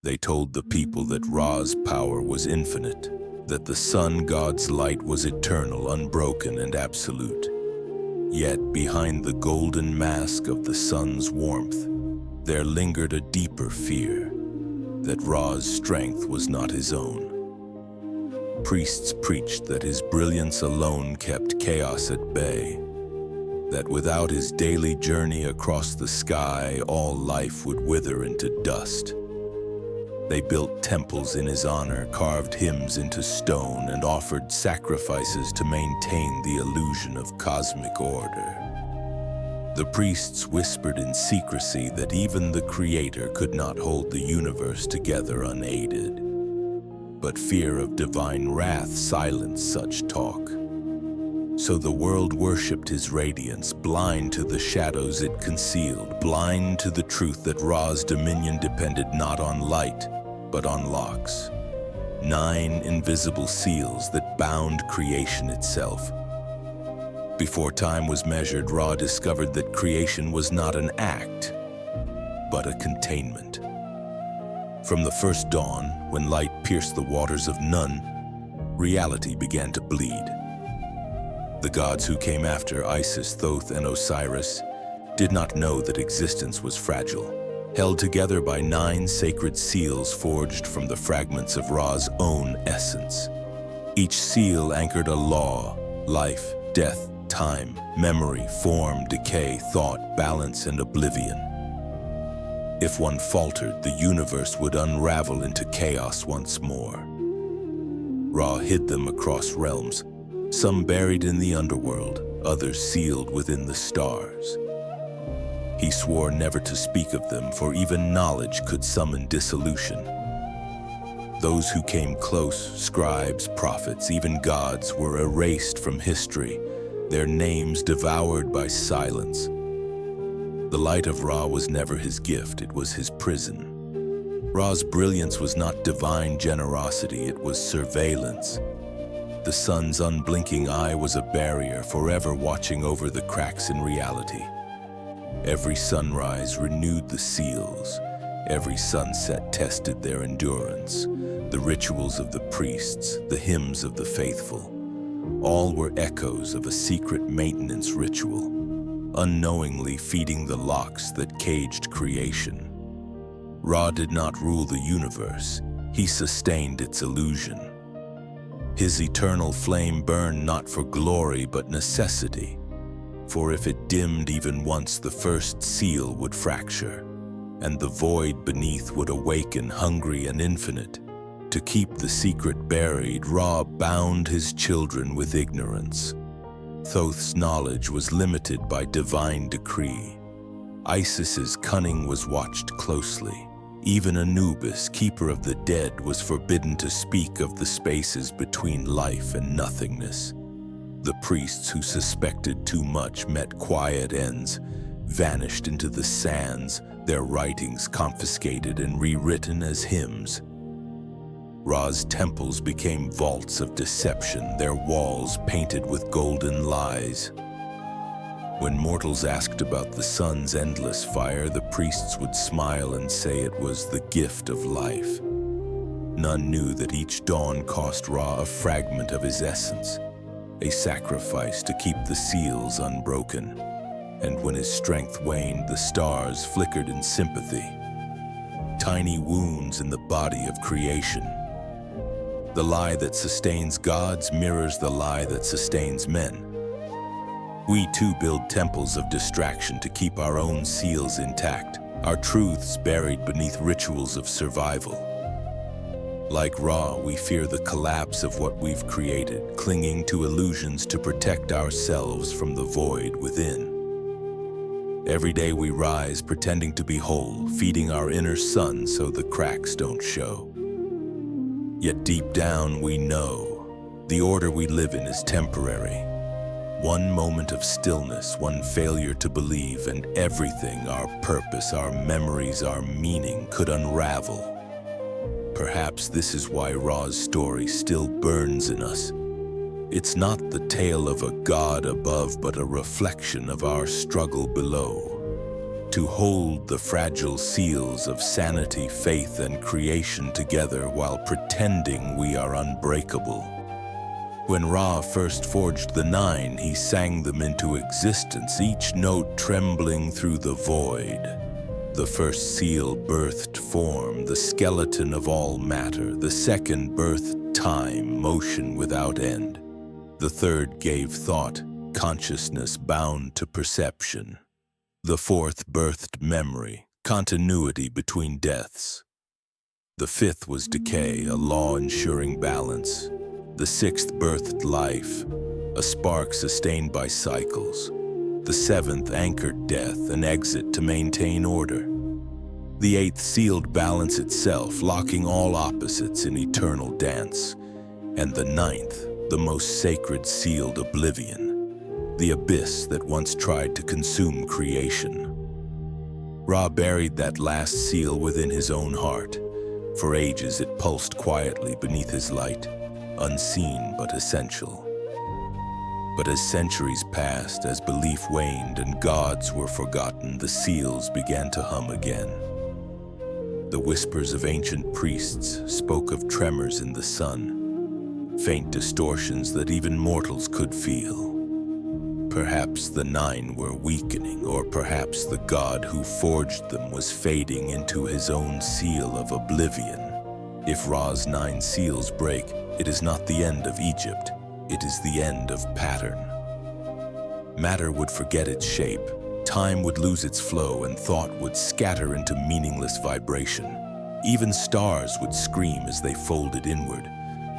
They told the people that Ra's power was infinite, that the sun god's light was eternal, unbroken, and absolute. Yet, behind the golden mask of the sun's warmth, there lingered a deeper fear, that Ra's strength was not his own. Priests preached that his brilliance alone kept chaos at bay, that without his daily journey across the sky, all life would wither into dust. They built temples in his honor, carved hymns into stone, and offered sacrifices to maintain the illusion of cosmic order. The priests whispered in secrecy that even the Creator could not hold the universe together unaided. But fear of divine wrath silenced such talk. So the world worshipped his radiance, blind to the shadows it concealed, blind to the truth that Ra's dominion depended not on light, but on locks. 9 invisible seals that bound creation itself. Before time was measured, Ra discovered that creation was not an act, but a containment. From the first dawn, when light pierced the waters of none, reality began to bleed. The gods who came after, Isis, Thoth, and Osiris, did not know that existence was fragile, held together by 9 sacred seals forged from the fragments of Ra's own essence. Each seal anchored a law: life, death, time, memory, form, decay, thought, balance, and oblivion. If one faltered, the universe would unravel into chaos once more. Ra hid them across realms, some buried in the underworld, others sealed within the stars. He swore never to speak of them, for even knowledge could summon dissolution. Those who came close, scribes, prophets, even gods, were erased from history, their names devoured by silence. The light of Ra was never his gift, it was his prison. Ra's brilliance was not divine generosity, it was surveillance. The sun's unblinking eye was a barrier, forever watching over the cracks in reality. Every sunrise renewed the seals. Every sunset tested their endurance. The rituals of the priests, the hymns of the faithful, all were echoes of a secret maintenance ritual, unknowingly feeding the locks that caged creation. Ra did not rule the universe, he sustained its illusion. His eternal flame burned not for glory but necessity, for if it dimmed even once, the first seal would fracture, and the void beneath would awaken, hungry and infinite. To keep the secret buried, Ra bound his children with ignorance. Thoth's knowledge was limited by divine decree. Isis's cunning was watched closely. Even Anubis, keeper of the dead, was forbidden to speak of the spaces between life and nothingness. The priests who suspected too much met quiet ends, vanished into the sands, their writings confiscated and rewritten as hymns. Ra's temples became vaults of deception, their walls painted with golden lies. When mortals asked about the sun's endless fire, the priests would smile and say it was the gift of life. None knew that each dawn cost Ra a fragment of his essence, a sacrifice to keep the seals unbroken. And when his strength waned, the stars flickered in sympathy. Tiny wounds in the body of creation. The lie that sustains gods mirrors the lie that sustains men. We too build temples of distraction to keep our own seals intact, our truths buried beneath rituals of survival. Like Ra, we fear the collapse of what we've created, clinging to illusions to protect ourselves from the void within. Every day we rise, pretending to be whole, feeding our inner sun so the cracks don't show. Yet deep down we know the order we live in is temporary. One moment of stillness, one failure to believe, and everything, our purpose, our memories, our meaning, could unravel. Perhaps this is why Ra's story still burns in us. It's not the tale of a god above, but a reflection of our struggle below. to hold the fragile seals of sanity, faith, and creation together while pretending we are unbreakable. When Ra first forged the 9, he sang them into existence, each note trembling through the void. The first seal birthed form, the skeleton of all matter. The second birthed time, motion without end. The third gave thought, consciousness bound to perception. The fourth birthed memory, continuity between deaths. The fifth was decay, a law ensuring balance. The sixth birthed life, a spark sustained by cycles. The seventh anchored death, an exit to maintain order. The eighth sealed balance itself, locking all opposites in eternal dance. And the ninth, the most sacred, sealed oblivion, the abyss that once tried to consume creation. Ra buried that last seal within his own heart. For ages it pulsed quietly beneath his light, unseen but essential. But as centuries passed, as belief waned and gods were forgotten, the seals began to hum again. The whispers of ancient priests spoke of tremors in the sun, faint distortions that even mortals could feel. Perhaps the 9 were weakening, or perhaps the god who forged them was fading into his own seal of oblivion. If Ra's 9 seals break, it is not the end of Egypt, it is the end of pattern. Matter would forget its shape, time would lose its flow, and thought would scatter into meaningless vibration. Even stars would scream as they folded inward.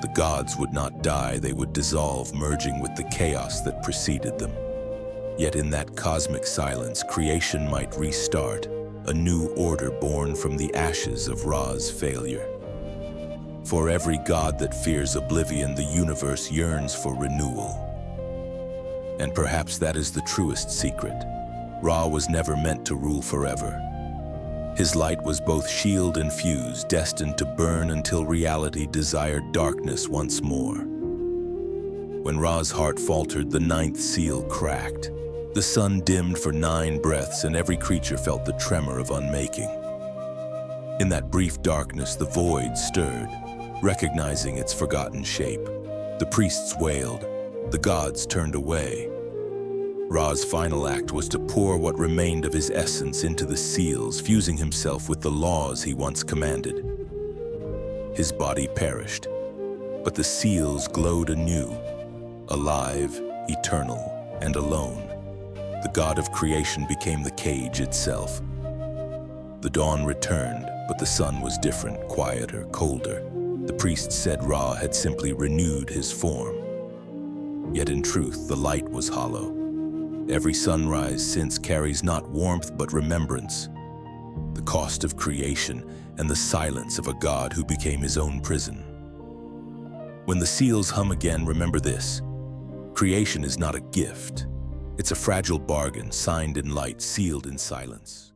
The gods would not die, they would dissolve, merging with the chaos that preceded them. Yet in that cosmic silence, creation might restart, a new order born from the ashes of Ra's failure. For every god that fears oblivion, the universe yearns for renewal. And perhaps that is the truest secret. Ra was never meant to rule forever. His light was both shield and fuse, destined to burn until reality desired darkness once more. When Ra's heart faltered, the 9th seal cracked. The sun dimmed for 9 breaths, and every creature felt the tremor of unmaking. In that brief darkness, the void stirred, recognizing its forgotten shape. The priests wailed, the gods turned away. Ra's final act was to pour what remained of his essence into the seals, fusing himself with the laws he once commanded. His body perished, but the seals glowed anew, alive, eternal, and alone. The god of creation became the cage itself. The dawn returned, but the sun was different, quieter, colder. The priests said Ra had simply renewed his form. Yet in truth, the light was hollow. Every sunrise since carries not warmth but remembrance, the cost of creation and the silence of a god who became his own prison. When the seals hum again, remember this: creation is not a gift. It's a fragile bargain, signed in light, sealed in silence.